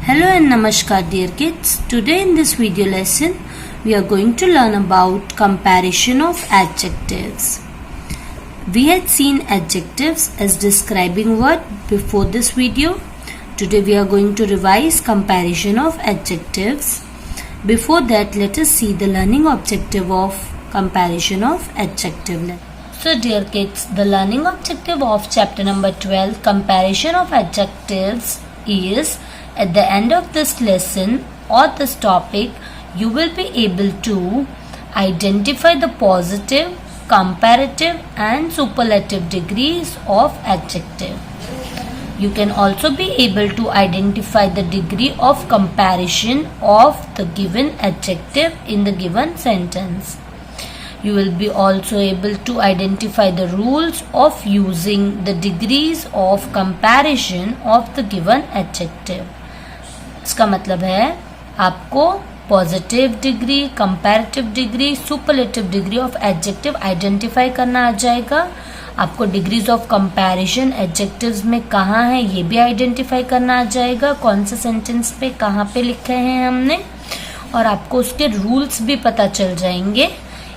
Hello and Namaskar dear kids. Today in this video lesson we are going to learn about comparison of adjectives. We had seen adjectives as describing word before this video. Today we are going to revise comparison of adjectives. Before that, let us see the learning objective of comparison of adjective. So dear kids, the learning objective of chapter number 12 comparison of adjectives is at the end of this lesson or this topic, you will be able to identify the positive, comparative and superlative degrees of adjective. You can also be able to identify the degree of comparison of the given adjective in the given sentence. You will be also able to identify the rules of using the degrees of comparison of the given adjective. इसका मतलब है आपको positive degree, comparative degree, superlative degree of adjective identify करना आ जाएगा. आपको degrees of comparison adjectives में कहाँ है ये भी आइडेंटिफाई करना आ जाएगा, कौन से सेंटेंस पे कहाँ पे लिखे हैं हमने, और आपको उसके रूल्स भी पता चल जाएंगे.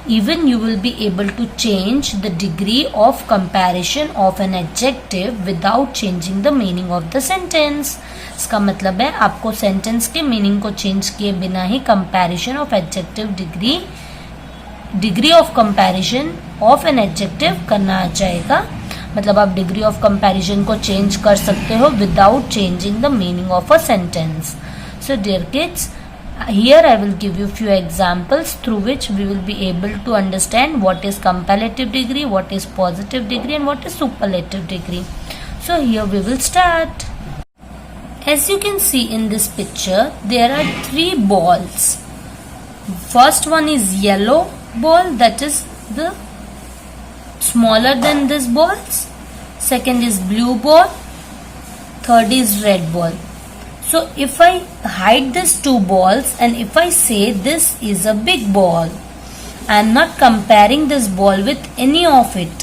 Even you will be able to change the degree of comparison of an adjective without changing the meaning of the sentence. इसका मतलब है आपको सेंटेंस के मीनिंग को चेंज किए बिना ही comparison of adjective degree of comparison of an adjective करना आ जाएगा. मतलब आप डिग्री ऑफ कंपैरिजन को चेंज कर सकते हो without changing the meaning of a sentence. So dear kids, here I will give you few examples through which we will be able to understand what is comparative degree, what is positive degree and what is superlative degree. So here we will start. As you can see in this picture, there are three balls. First one is yellow ball, that is the smaller than this balls. Second is blue ball. Third is red ball. So if I hide these two balls and if I say this is a big ball, I am not comparing this ball with any of it.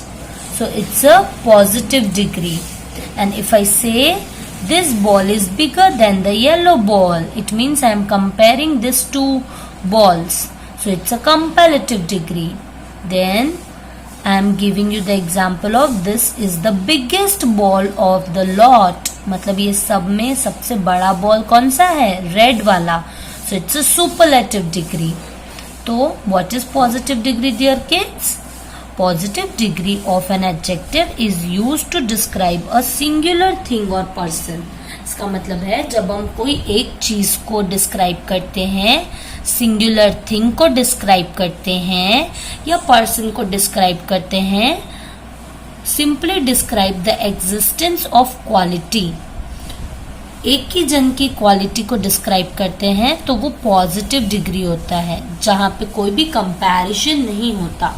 So it's a positive degree. And if I say this ball is bigger than the yellow ball, it means I am comparing these two balls. So it's a comparative degree. Then I am giving you the example of this is the biggest ball of the lot. मतलब ये सब में सबसे बड़ा ball कौन सा है? Red वाला. So it's a superlative degree. तो what is positive degree dear kids? Positive degree of an adjective is used to describe a singular thing or person. इसका मतलब है जब हम कोई एक चीज को डिस्क्राइब करते हैं, सिंगुलर थिंग को डिस्क्राइब करते हैं या पर्सन को डिस्क्राइब करते हैं, simply describe the existence of quality. एक ही जन की क्वालिटी को डिस्क्राइब करते हैं तो वो पॉजिटिव डिग्री होता है, जहां पे कोई भी कंपैरिजन नहीं होता.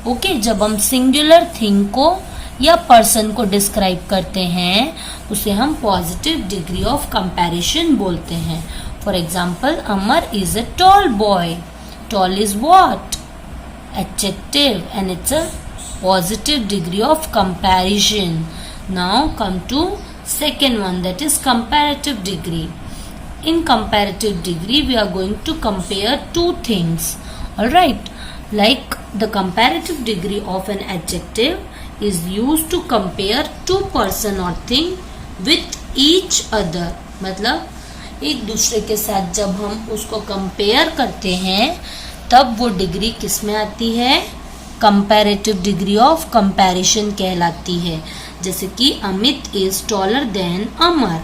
ओके, जब हम सिंगुलर थिंग को या पर्सन को डिस्क्राइब करते हैं उसे हम पॉजिटिव डिग्री ऑफ कंपैरिजन बोलते हैं. For example, Amar is a tall boy. Tall is what? Adjective and it's a positive degree of comparison. Now come to second one, that is comparative degree. In comparative degree we are going to compare two things. Alright, like the comparative degree of an adjective is used to compare two person or thing with each other. मतलब एक दूसरे के साथ जब हम उसको compare करते हैं तब वो डिग्री किस में आती है? कंपैरेटिव डिग्री ऑफ कंपैरिजन कहलाती है. जैसे कि Amit is taller than Amar.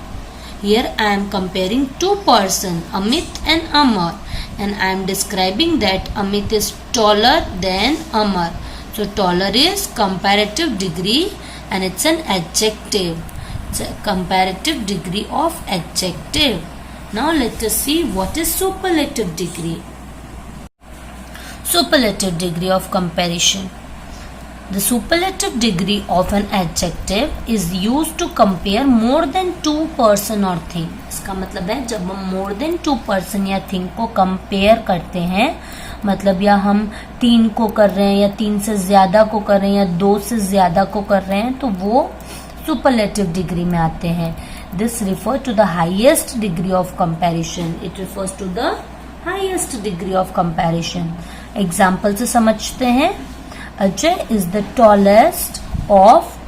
Here I am comparing two person, Amit and Amar, and I am describing that Amit is taller than Amar. So taller is comparative degree and it's an adjective. Comparative degree of adjective. Now let us see what is superlative degree. Superlative degree of comparison. The superlative degree of an adjective is used to compare more than two person or thing. इसका मतलब है जब हम more than two person या thing को compare करते हैं, मतलब या हम 3 को कर रहे हैं या 3 से ज्यादा को कर रहे हैं या 2 से ज्यादा को कर रहे हैं, तो वो सुपरलेटिव डिग्री में आते हैं. This refers to the highest degree of comparison. It refers to the highest degree of comparison. Example से समझते हैं. Ajay is the tallest of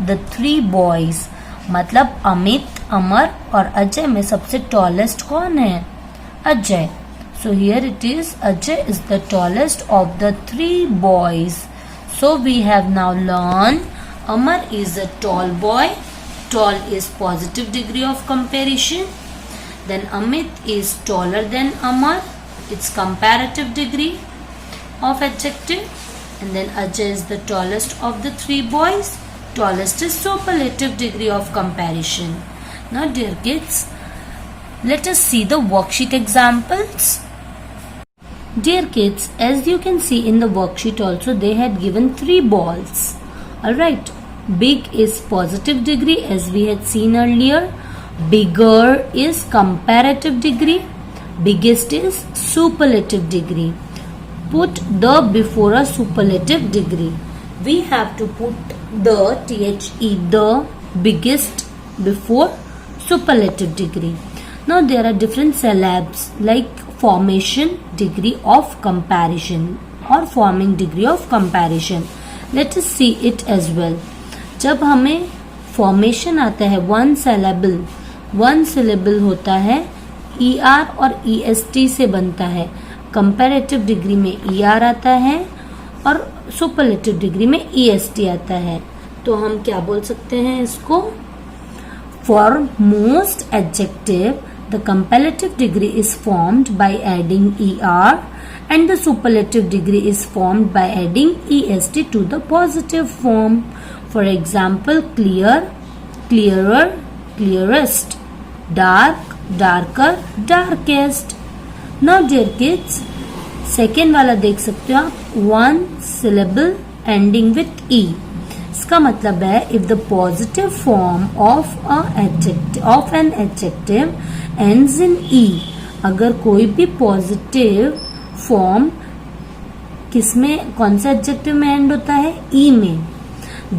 the 3 boys. मतलब अमित, अमर और अजय में सबसे tallest कौन है? Ajay. So here it is, Ajay is the tallest of the 3 boys. So we have now learned Amar is a tall boy. Tall is positive degree of comparison. Then Amit is taller than Amar. It's comparative degree of adjective. And then Ajay is the tallest of the 3 boys. Tallest is superlative degree of comparison. Now dear kids, let us see the worksheet examples. Dear kids, as you can see in the worksheet also, they had given 3 balls. Alright, big is positive degree as we had seen earlier. Bigger is comparative degree. Biggest is superlative degree. Put the before a superlative degree. We have to put the the biggest before superlative degree. Now there are different syllabs like formation degree of comparison or forming degree of comparison. Let us see it as well. जब हमें formation आता है one syllable होता है, ER और EST से बनता है. comparative degree में ER आता है और superlative degree में EST आता है. तो हम क्या बोल सकते हैं इसको? For most adjective, the comparative degree is formed by adding ER and the superlative degree is formed by adding EST to the positive form. For example, clear, clearer, clearest, dark, darker, darkest. Now dear kids, second वाला देख सकते हो आप, one syllable ending with E. इसका मतलब है if the positive form of an adjective ends in E, अगर कोई भी पॉजिटिव फॉर्म किसमें, कौन से एडजेक्टिव में एंड होता है? E में.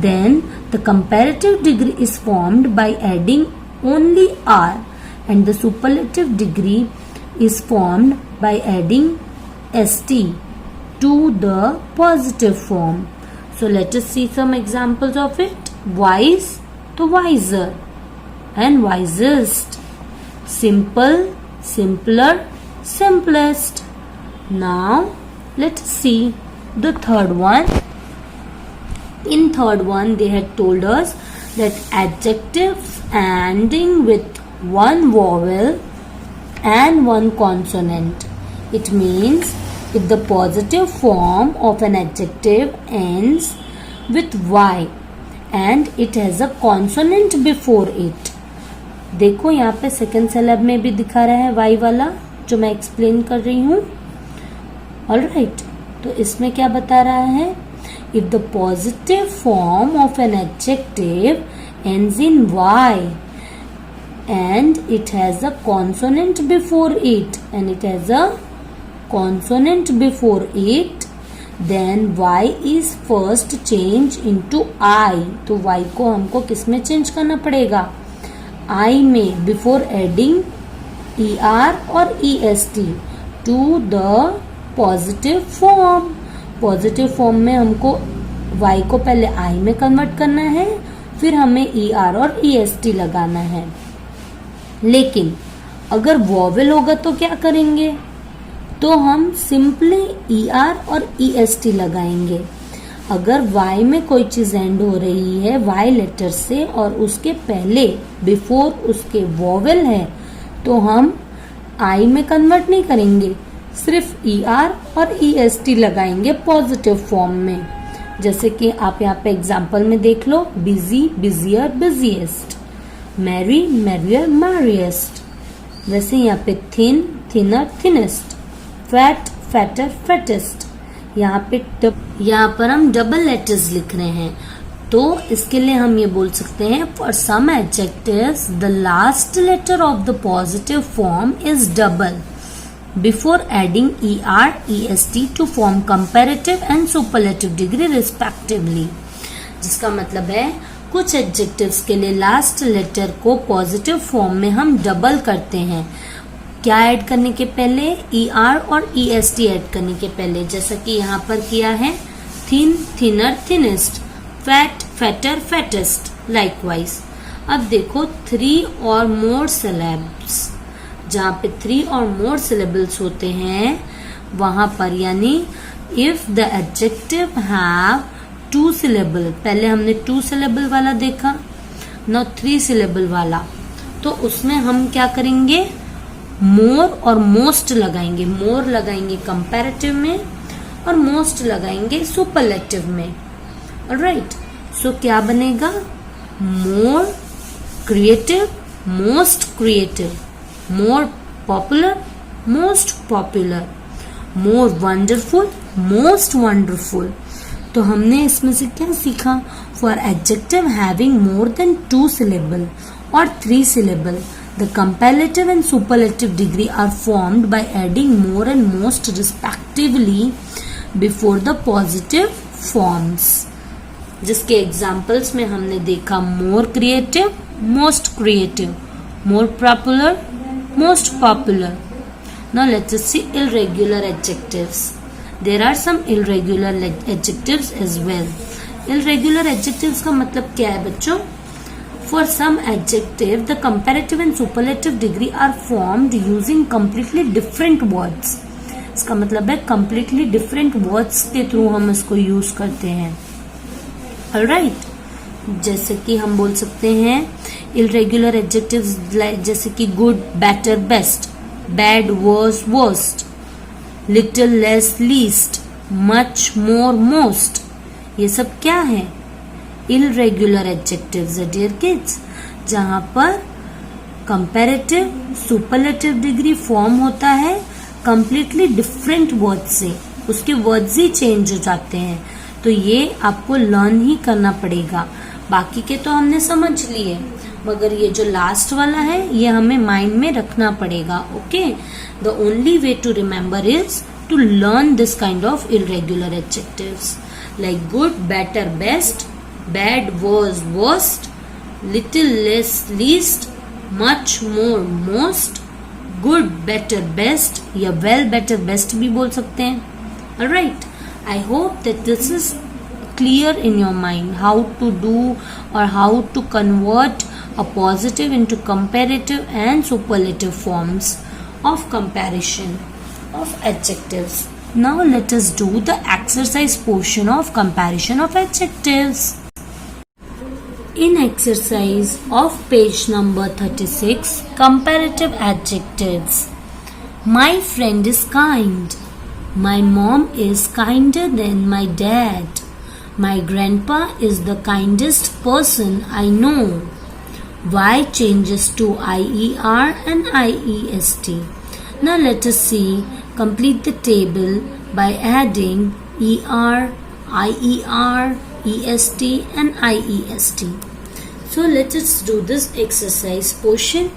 Then the comparative degree is formed by adding only R and the superlative degree is formed by adding ST to the positive form. So let us see some examples of it. Wise to wiser and wisest. Simple, simpler, simplest. Now let us see the third one. In third one they had told us that adjectives ending with one vowel and one consonant. It means if the positive form of an adjective ends with Y and it has a consonant before it. देखो यहाँ पे second celeb में भी दिखा रहा है Y वाला जो मैं एक्सप्लेन कर रही हूँ. ऑलराइट, तो इसमें क्या बता रहा है? If the positive form of an adjective ends in Y and it has a consonant before it then Y is first changed into I. तो Y को हमको किस में चेंज करना पड़ेगा? I में, before adding ER और EST to the positive form. Positive form में हमको Y को पहले I में कन्वर्ट करना है, फिर हमें ER और EST लगाना है. लेकिन अगर वॉवेल होगा तो क्या करेंगे? तो हम सिंपली ER और EST लगाएंगे. अगर Y में कोई चीज एंड हो रही है Y लेटर से और उसके पहले बिफोर उसके वॉवेल है तो हम I में कन्वर्ट नहीं करेंगे, सिर्फ ER और EST लगाएंगे पॉजिटिव फॉर्म में. जैसे कि आप यहाँ पे एग्जाम्पल में देख लो, busy, busier, busiest, merry, merrier, merriest. वैसे यहाँ पे thin, thinner, thinnest, fat, fatter, fattest. यहाँ पर हम डबल लेटर्स लिख रहे हैं, तो इसके लिए हम ये बोल सकते हैं for some adjectives the last letter of the positive form is double before adding ER, EST to form comparative and superlative degree respectively. जिसका मतलब है कुछ एडजेक्टिव्स के लिए लास्ट लेटर को पॉजिटिव फॉर्म में हम डबल करते हैं। क्या ऐड करने के पहले? ER और EST ऐड करने के पहले, जैसा कि यहाँ पर किया है thin, thinner, thinnest, fat, fatter, fattest, likewise. अब देखो 3 और मोर सिलेबल्स, जहाँ पे 3 और मोर सिलेबल्स होते हैं वहां पर, यानी if the adjective have 2 syllable, पहले हमने 2 सिलेबल वाला देखा, नाउ 3 सिलेबल वाला, तो उसमें हम क्या करेंगे? मोर और मोस्ट लगाएंगे। मोर लगाएंगे कंपैरेटिव में और मोस्ट लगाएंगे सुपरलेटिव में। ऑलराइट, सो क्या बनेगा? More creative, most creative, more popular, most popular, more wonderful, most wonderful. तो हमने इसमें से क्या सीखा? For adjective having more than 2 syllable और 3 syllable, the comparative and superlative degree are formed by adding more and most respectively before the positive forms. जिसके examples में हमने देखा मोर creative, most creative, more popular, most popular. Now let us see irregular adjectives. There are some irregular adjectives as well. Irregular adjectives का मतलब क्या है बच्चों? For some adjective, the comparative and superlative degree are formed using completely different words. इसका मतलब है completely different words के through हम इसको यूज करते हैं. Alright, जैसे कि हम बोल सकते हैं irregular adjectives जैसे कि good, better, best, bad, worse, worst, little, less, least, much, more, most. ये सब क्या है? irregular adjectives है dear kids, जहां पर comparative, superlative degree फॉर्म होता है completely different words से, उसके words ही चेंज हो जाते हैं. तो ये आपको लर्न ही करना पड़ेगा. बाकी के तो हमने समझ लिए, मगर ये जो लास्ट वाला है ये हमें माइंड में रखना पड़ेगा. Okay, the only way to remember is to learn this kind of irregular adjectives like good, better, best, bad, worse, worst, little, less, least, much, more, most, good, better, best या well, better, best भी बोल सकते हैं. Alright, I hope that this is clear in your mind how to do or how to convert a positive into comparative and superlative forms of comparison of adjectives. Now let us do the exercise portion of comparison of adjectives. In exercise of page number 36, comparative adjectives. My friend is kind. My mom is kinder than my dad. My grandpa is the kindest person I know. Y changes to IER and IEST. Now let us see, complete the table by adding ER, IER, EST and IEST. So let us do this exercise portion.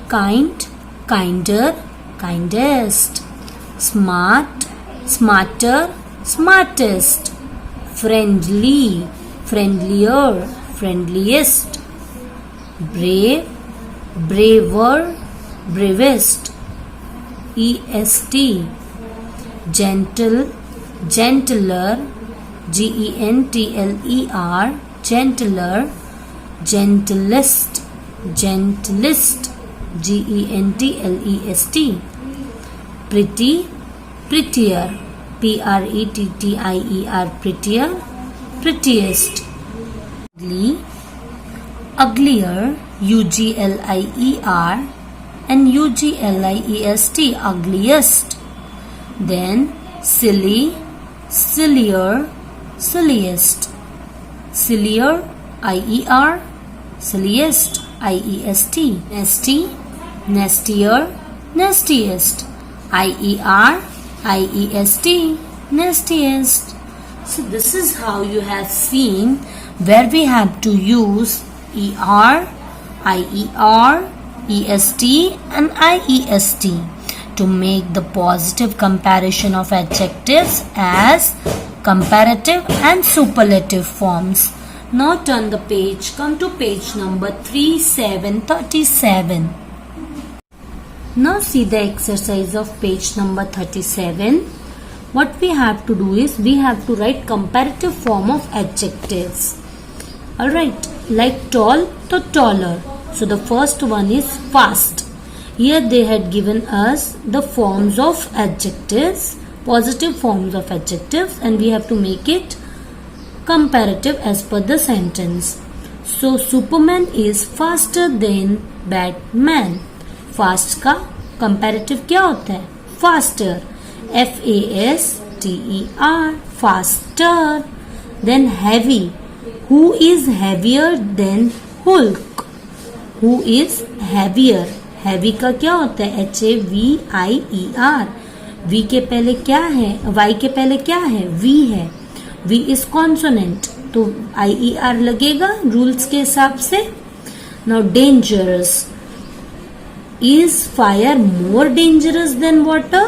Kind, kinder, kindest. Smart, smarter, smartest. Friendly, friendlier, friendliest. Brave, braver, bravest. EST. Gentle, gentler, GENTLER, gentler, gentlest, gentlest, GENTLEST. Pretty, prettier, PRETTIER, prettier, prettiest. Ugly, uglier, UGLIER and UGLIEST, ugliest. Then silly, sillier, silliest. Sillier, IER, silliest, IEST. Nasty, nastier, nastiest. IER, IEST, nastiest. So this is how you have seen where we have to use ER, IER, EST and IEST to make the positive comparison of adjectives as comparative and superlative forms. Now turn the page, come to page number 3737. Now see the exercise of page number 37. What we have to do is we have to write comparative form of adjectives. Alright, like tall to taller. So the first one is fast. Here they had given us the forms of adjectives, positive forms of adjectives, and we have to make it comparative as per the sentence. So Superman is faster than Batman. Fast का comparative क्या होता है? Faster. F-A-S-T-E-R. Faster. Then heavy. Who is heavier than Hulk? Who is heavier? Heavy का क्या होता है? H-A-V-I-E-R. V के पहले क्या है? Y के पहले क्या है? V है. V is consonant, तो IER लगेगा रूल्स के हिसाब से. Now dangerous. Is fire more dangerous than water?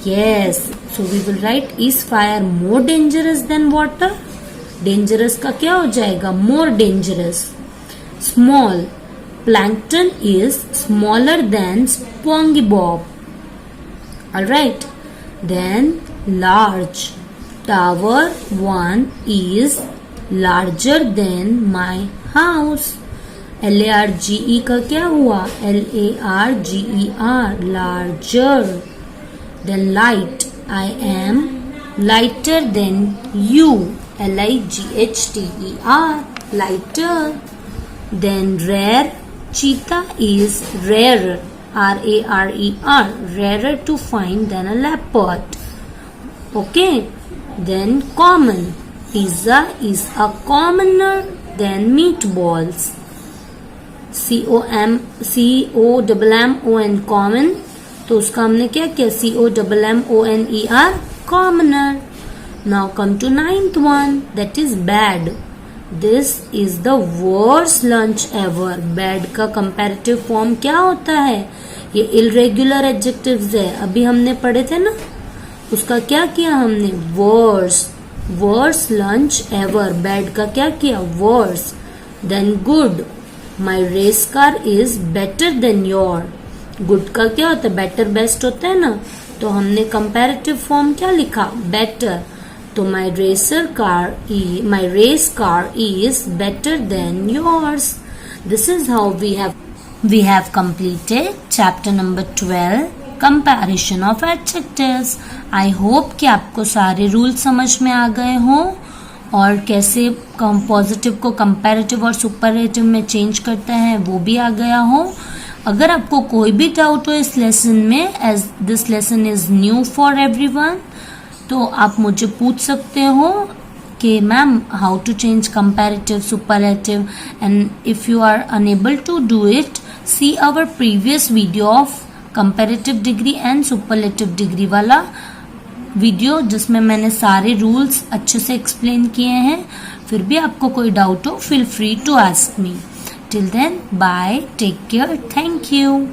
Yes. So we will write is fire more dangerous than water? Dangerous का क्या हो जाएगा? More dangerous. Small. Plankton is smaller than SpongeBob. Alright. Then large. Tower 1 is larger than my house. L-A-R-G-E का क्या हुआ? L-A-R-G-E-R. Larger. Then light. I am lighter than you. L-I-G-H-T-E-R. Lighter. Then rare. Cheetah is rarer. R-A-R-E-R. Rarer to find than a leopard. Okay. Then common. Pizza is a commoner than meatballs. C-O-M-M-O-N common. तो उसका हमने क्या किया? C-O-M-M-O-N-E-R commoner. Now come to 9th one. That is bad. This is the worst lunch ever. Bad का comparative form क्या होता है? ये irregular adjectives है. अभी हमने पढ़े थे ना, उसका क्या किया हमने? Worst. Worst lunch ever. Bad का क्या किया? Worst. Then good. My race car is better than your. Good का क्या होता है? Better best होता है ना, तो हमने comparative form क्या लिखा? Better. तो my race car is better than yours. This is how we have completed chapter number 12. Comparison of adjectives. I hope कि आपको सारे रूल समझ में आ गए हों और कैसे पॉजिटिव को कंपैरेटिव और सुपरलेटिव में चेंज करते हैं वो भी आ गया हो. अगर आपको कोई भी डाउट हो इस लेसन में, as this lesson is new for everyone, तो आप मुझे पूछ सकते हो कि ma'am how to change comparative, superlative, and if you are unable to do it, see our previous video of comparative degree and superlative degree वाला video, जिसमें मैंने सारे रूल्स अच्छे से एक्सप्लेन किए हैं. फिर भी आपको कोई डाउट हो, feel free to ask me. Till then, bye, take care, thank you.